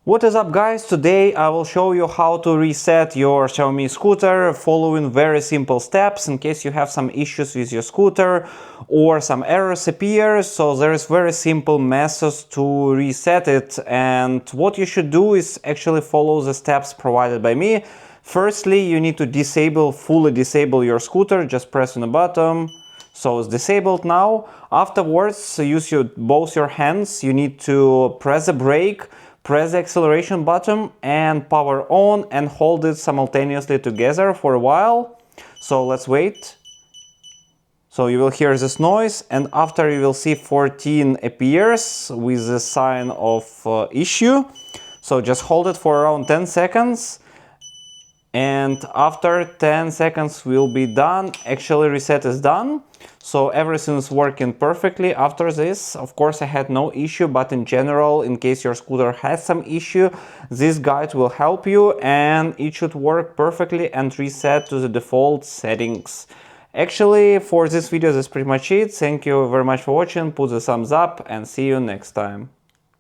What is up, guys? Today I will show you how to reset your Xiaomi scooter following very simple steps in case you have some issues with your scooter or some errors appear. So there is very simple methods to reset it, and what you should do is actually follow the steps provided by me. Firstly, you need to fully disable your scooter. Just press on the button. So it's disabled now. Afterwards, use both your hands. You need to press the brake, press the acceleration button and power on, and hold it simultaneously together for a while. So let's wait. So you will hear this noise, and after you will see 14 appears with the sign of issue. So just hold it for around 10 seconds. And after 10 seconds will be done. Actually, reset is done. So everything is working perfectly after this. Of course, I had no issue, but in general, in case your scooter has some issue, this guide will help you and it should work perfectly and reset to the default settings. Actually, for this video, that's pretty much it. Thank you very much for watching. Put the thumbs up and see you next time.